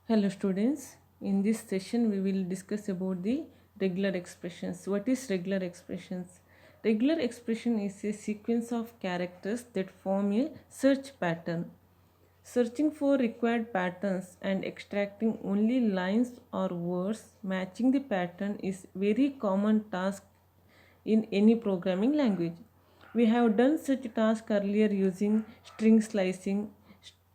Hello students, in this session we will discuss about the regular expressions. What is regular expressions? Regular expression is a sequence of characters that form a search pattern. Searching for required patterns and extracting only lines or words matching the pattern is very common task in any programming language. We have done such a task earlier using string slicing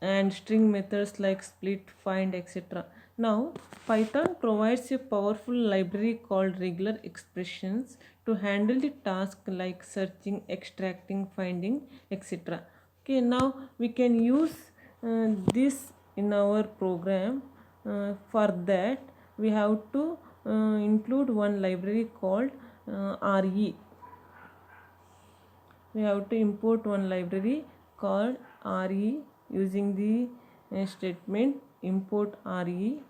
and string methods like split, find, etc. Now, Python provides a powerful library called regular expressions to handle the task like searching, extracting, finding, etc. Okay, now we can use this in our program. For that, we have to include one library called RE. We have to import one library called RE using the statement import RE.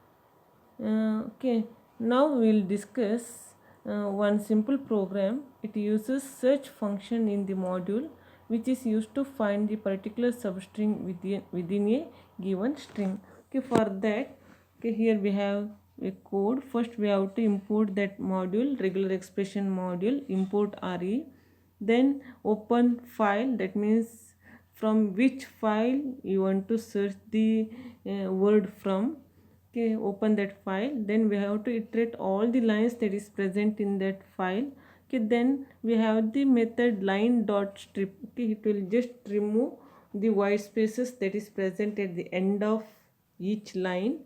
Okay, now we will discuss one simple program. It uses search function in the module which is used to find the particular substring within a given string. Okay, for that, okay, here we have a code. First we have to import that module, regular expression module, import RE. Then open file, that means from which file you want to search the word from. Okay, open that file. Then we have to iterate all the lines that is present in that file. Okay, then we have the method line dot strip. Okay, it will just remove the white spaces that is present at the end of each line.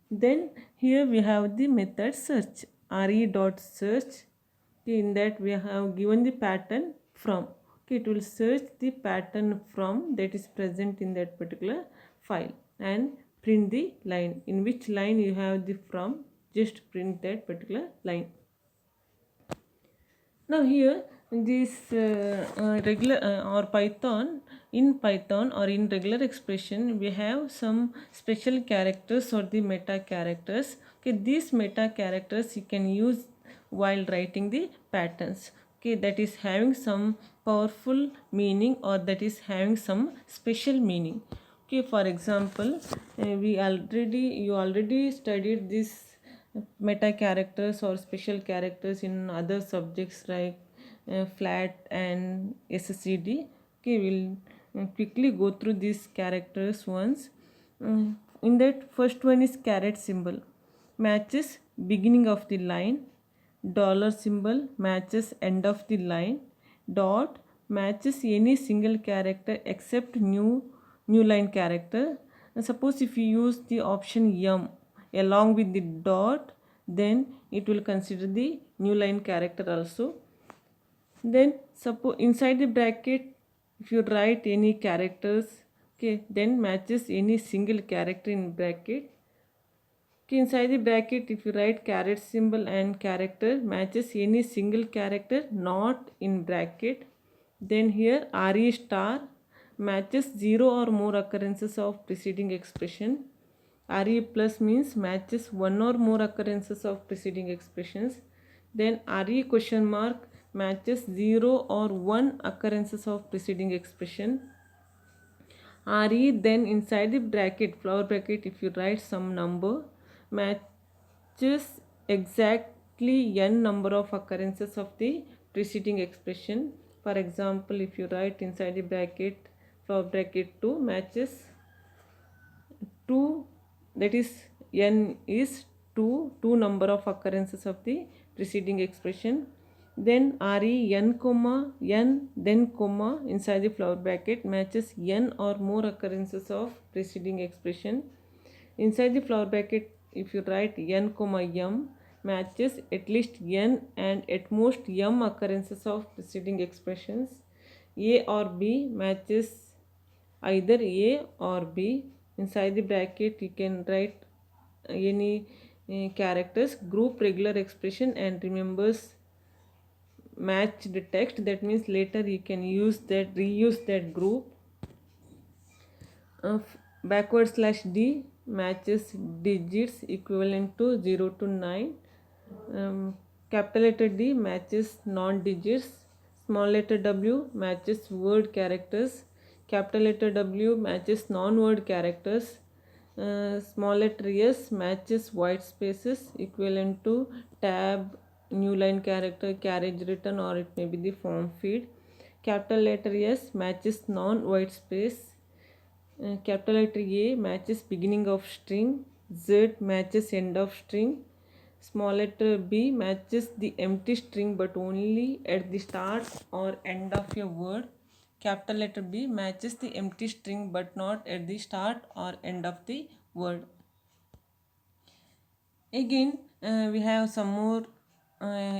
Then here we have the method search, re dot search. Okay, in that we have given the pattern from. Okay, it will search the pattern from that is present in that particular file and print the line. In which line you have the from, just print that particular line. Now here this regular or Python, in Python or in regular expression we have some special characters or the meta characters. Okay, these meta characters you can use while writing the patterns. Okay, that is having some powerful meaning or that is having some special meaning. Okay, for example, you already studied this meta characters or special characters in other subjects like flat and SCD. Okay, we'll quickly go through these characters once. In that, first one is caret symbol, matches beginning of the line. Dollar symbol matches end of the line. Dot matches any single character except new line character. And suppose if you use the option M along with the dot, then it will consider the new line character also. Then suppose inside the bracket if you write any characters, okay, then matches any single character in bracket. Okay, inside the bracket if you write caret symbol and character matches any single character not in bracket. Then here RE star matches 0 or more occurrences of preceding expression. RE plus means matches one or more occurrences of preceding expressions. Then RE question mark matches 0 or 1 occurrences of preceding expression. RE then inside the bracket, flower bracket, if you write some number, matches exactly n number of occurrences of the preceding expression. For example, if you write inside the bracket, flower bracket 2 matches 2, that is n is 2 number of occurrences of the preceding expression. Then re n comma n then comma inside the flower bracket matches n or more occurrences of preceding expression. Inside the flower bracket if you write n comma m matches at least n and at most m occurrences of preceding expressions. A or B matches either A or B. Inside the bracket you can write any characters, group regular expression and remembers matched text, that means later you can use that, reuse that group. Backward slash D matches digits equivalent to 0 to 9. Capital letter D matches non-digits. Small letter W matches word characters. Capital letter W matches non-word characters. Small letter S matches white spaces equivalent to tab, new line character, carriage written, or it may be the form feed. Capital letter S matches non-white space. Capital letter A matches beginning of string. Z matches end of string. Small letter B matches the empty string but only at the start or end of a word. Capital letter B matches the empty string but not at the start or end of the word. Again, we have some more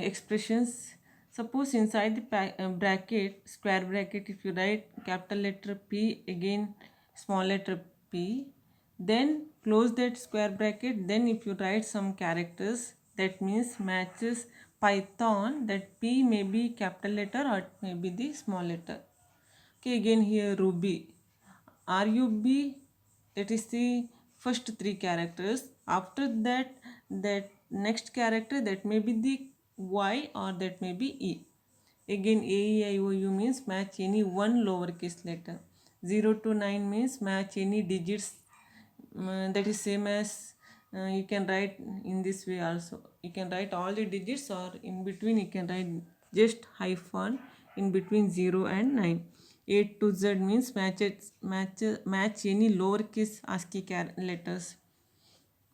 expressions. Suppose inside the bracket, square bracket, if you write capital letter P, again small letter P, then close that square bracket, then if you write some characters, that means matches Python, that P may be capital letter or it may be the small letter. Okay, again here Ruby. RUB, that is the first three characters. After that, that next character, that may be the Y or that may be E. Again AEIOU means match any one lowercase letter. 0 to 9 means match any digits. That is same as you can write in this way also. You can write all the digits, or in between you can write just hyphen in between 0 and 9. A to Z means match any lowercase ASCII letters.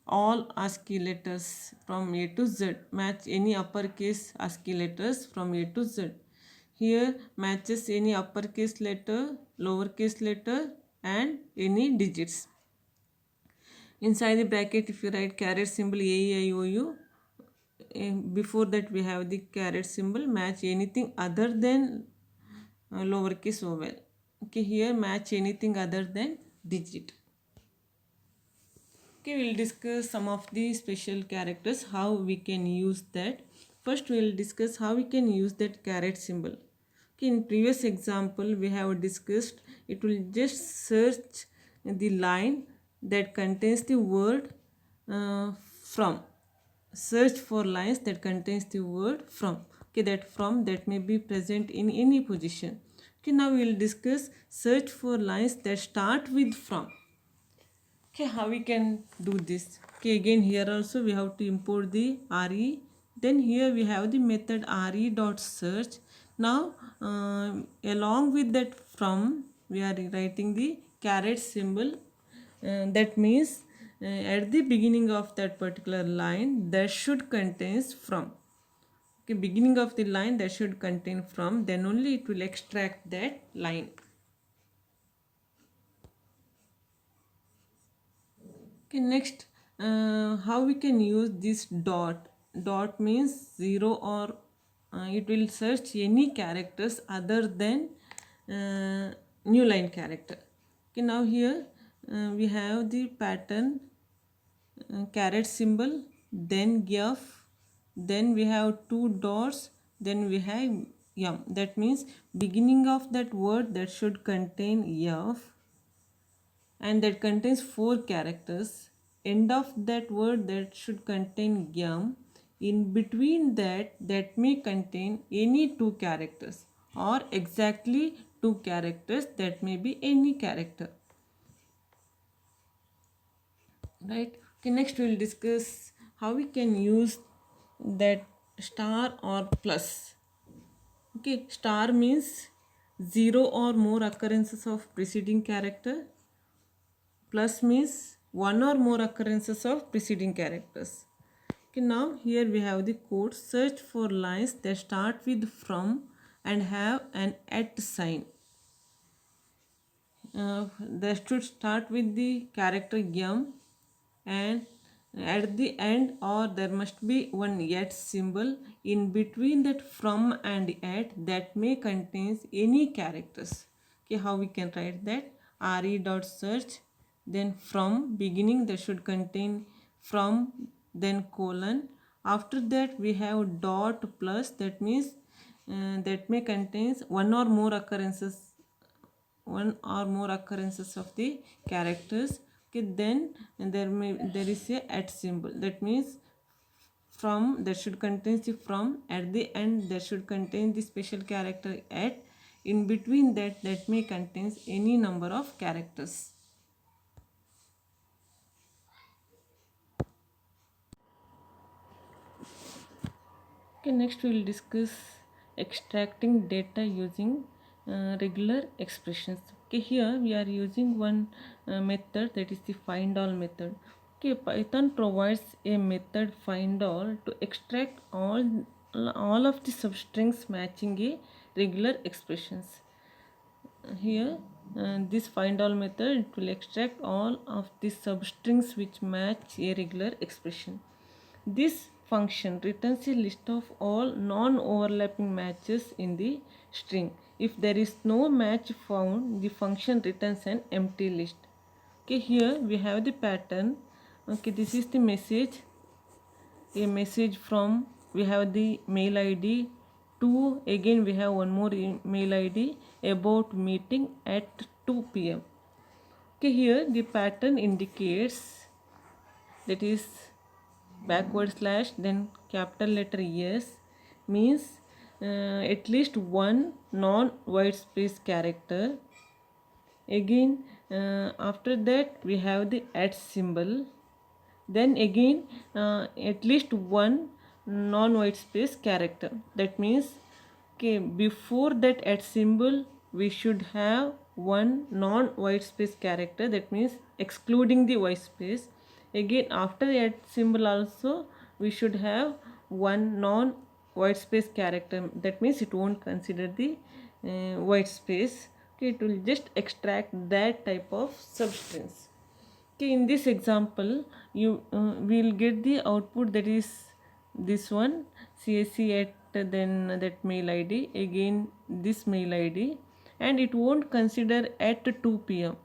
All ASCII letters from A to Z. Match any uppercase ASCII letters from A to Z. Here matches any uppercase letter, lowercase letter, and any digits. Inside the bracket, if you write caret symbol AEIOU, before that we have the caret symbol, match anything other than lowercase vowel. Okay, here match anything other than digit. Okay, we'll discuss some of the special characters, how we can use that. First, we'll discuss how we can use that caret symbol. Okay, in previous example, we have discussed it will just search the line that contains the word from. Search for lines that contains the word from. Okay, that from that may be present in any position. Okay, now we will discuss search for lines that start with from. Okay, how we can do this? Okay, again here also we have to import the re. Then here we have the method re.search. Now along with that from, we are writing the caret symbol. That means at the beginning of that particular line that should contains from. Okay, beginning of the line that should contain from, then only it will extract that line. Okay, next, how we can use this dot. Dot means 0, or it will search any characters other than new line character. Okay, now here we have the pattern caret symbol, then f, then we have two dots, then we have yum. That means beginning of that word that should contain f, and that contains 4 characters. End of that word that should contain yum. In between that may contain any 2 characters, or exactly 2 characters, that may be any character. Right? Okay, next we will discuss how we can use that star or plus. Okay, star means 0 or more occurrences of preceding character. Plus means one or more occurrences of preceding characters. Okay, now here we have the code. Search for lines that start with from and have an at sign. That should start with the character yum, and at the end, or there must be one yet symbol in between that from and at, that may contains any characters. Okay, how we can write that? Re.search, then from beginning that should contain from, then colon. After that we have dot plus, that means that may contains one or more occurrences of the characters. Okay, then there is a at symbol, that means from that should contain the from, at the end that should contain the special character at, in between that may contains any number of characters. Okay, next we will discuss extracting data using regular expressions. Okay, here we are using one method, that is the find all method. Okay, Python provides a method find all to extract all of the substrings matching a regular expressions. Here this find all method, it will extract all of the substrings which match a regular expression. This function returns a list of all non-overlapping matches in the string. If there is no match found, the function returns an empty list. Okay, here we have the pattern. Okay, this is the message, a message from, we have the mail id to, again we have one more mail id about meeting at 2 p.m. Okay, here the pattern indicates, that is backward slash then capital letter S, means at least one non white space character. Again after that we have the at symbol, then again at least one non white space character. That means, okay, before that at symbol we should have one non white space character, that means excluding the white space. Again after at symbol also we should have one non white space character, that means it won't consider the white space. Okay, it will just extract that type of substance. Okay, in this example you will get the output, that is this one, CSC at then that mail id, again this mail id, and it won't consider at 2 p.m.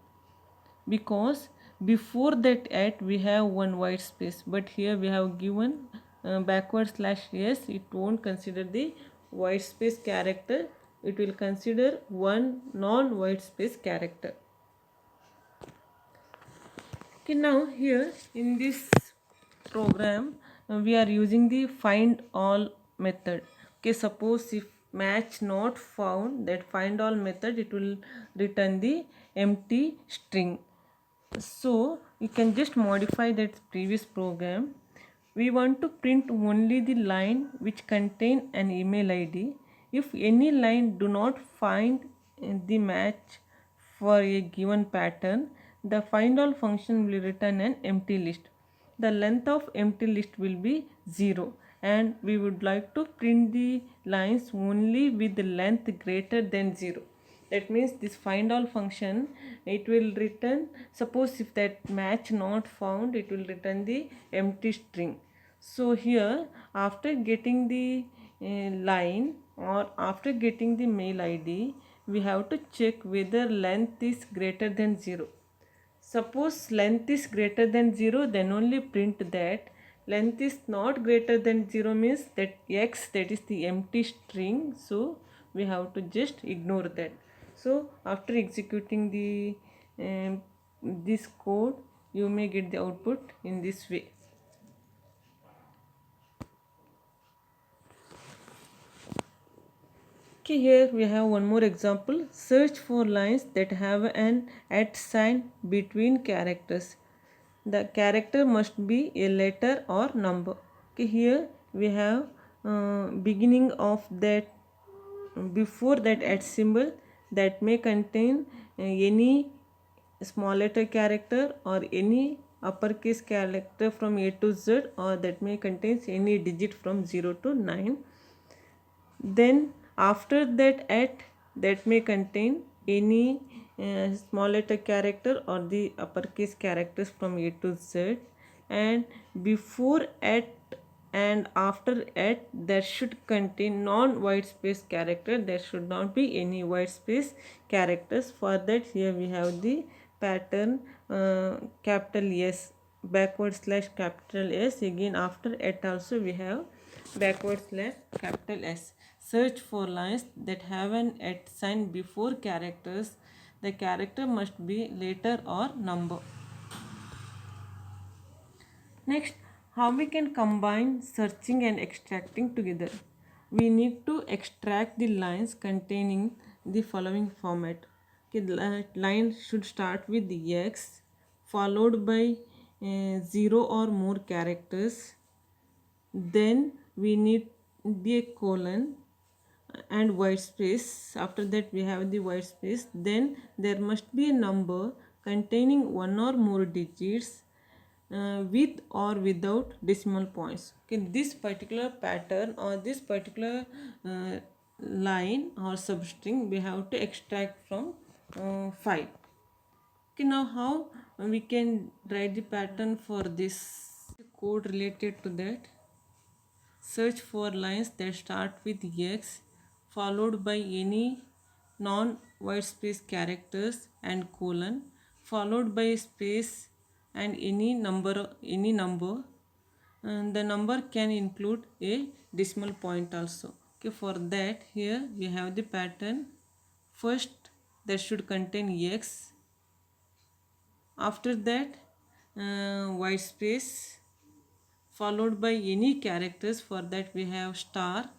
because before that at we have one white space, but here we have given backward slash s, it won't consider the white space character, it will consider one non white space character. Okay, now here in this program we are using the find all method. Okay, suppose if match not found, that find all method, it will return the empty string. So you can just modify that previous program. We want to print only the line which contain an email id. If any line do not find the match for a given pattern, the find all function will return an empty list. The length of empty list will be 0, and we would like to print the lines only with the length greater than 0. That means this find all function, it will return, suppose if that match not found, it will return the empty string. So here after getting the line or after getting the mail id, we have to check whether length is greater than 0. Suppose length is greater than 0, then only print that. Length is not greater than 0 means that x, that is the empty string, so we have to just ignore that. So after executing the this code, you may get the output in this way. Okay, here we have one more example. Search for lines that have an at sign between characters. The character must be a letter or number. Okay, here we have beginning of that, before that at symbol, that may contain any small letter character or any uppercase character from A to Z, or that may contains any digit from 0 to 9. Then after that at, that may contain any small letter character or the uppercase characters from A to Z, and before at and after at there should contain non white space character, there should not be any white space characters. For that here we have the pattern capital S backward slash capital S, again after at also we have backward slash capital S. Search for lines that have an at sign before characters. The character must be letter or number. Next, how we can combine searching and extracting together. We need to extract the lines containing the following format. Okay, the line should start with X followed by 0 or more characters. Then we need the colon and white space. After that we have the white space. Then there must be a number containing one or more digits with or without decimal points. Okay, this particular pattern or this particular line or substring we have to extract from 5. Okay, now how we can write the pattern for this code related to that? Search for lines that start with X followed by any non-white space characters and colon followed by a space and any number, and the number can include a decimal point also. Okay, for that here we have the pattern. First that should contain X, after that white space followed by any characters. For that we have star,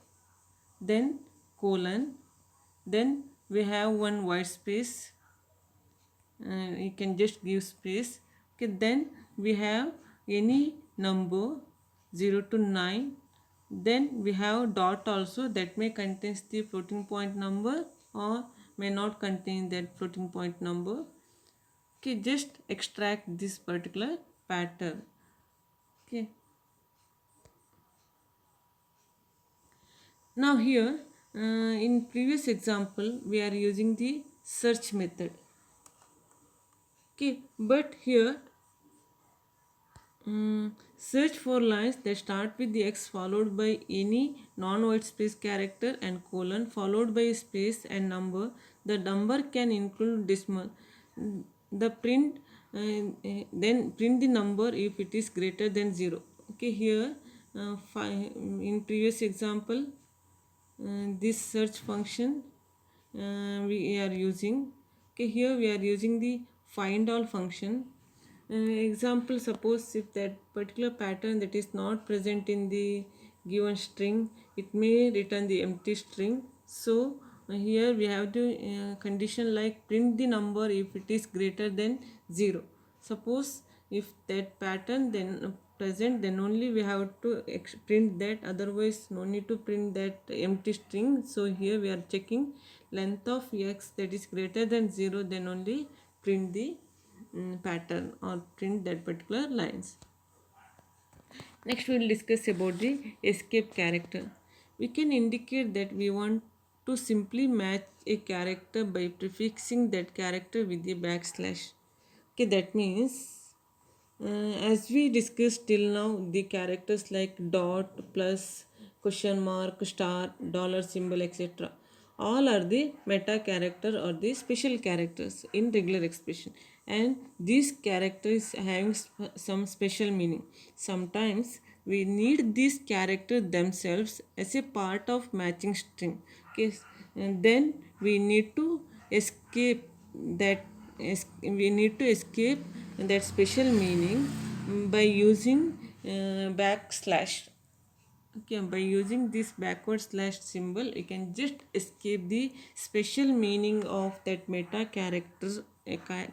then colon, then we have one white space, you can just give space. Okay, then we have any number 0 to 9, then we have dot also that may contains the floating point number or may not contain that floating point number. Okay, just extract this particular pattern. Okay, now here in previous example we are using the search method. Okay, but here search for lines that start with the X followed by any non-white space character and colon followed by a space and number. The number can include decimal. The print then print the number if it is greater than 0. Okay, here in previous example this search function we are using. Okay, here we are using the find all function. Example, suppose if that particular pattern that is not present in the given string, it may return the empty string. So here we have the condition like print the number if it is greater than 0. Suppose if that pattern then present, then only we have to print that, otherwise no need to print that empty string. So here we are checking length of X that is greater than 0, then only print the pattern or print that particular lines. Next we will discuss about the escape character. We can indicate that we want to simply match a character by prefixing that character with a backslash. Okay, that means as we discussed till now, the characters like dot, plus, question mark, star, dollar symbol, etc. all are the meta character or the special characters in regular expression, and these characters having some special meaning. Sometimes we need these characters themselves as a part of matching string. Okay, and then we need to escape that we need to escape that special meaning by using backslash. Okay, by using this backward slash symbol you can just escape the special meaning of that meta characters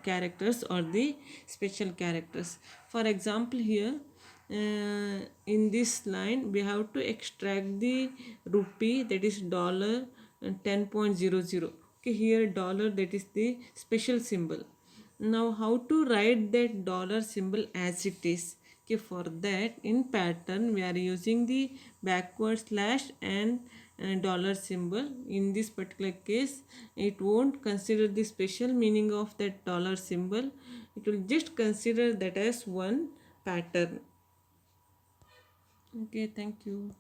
characters or the special characters. For example, here in this line we have to extract the rupee, that is dollar 10.00. Okay, here dollar, that is the special symbol. Now how to write that dollar symbol as it is? Okay, for that in pattern we are using the backward slash and dollar symbol. In this particular case it won't consider the special meaning of that dollar symbol, it will just consider that as one pattern. Okay, thank you.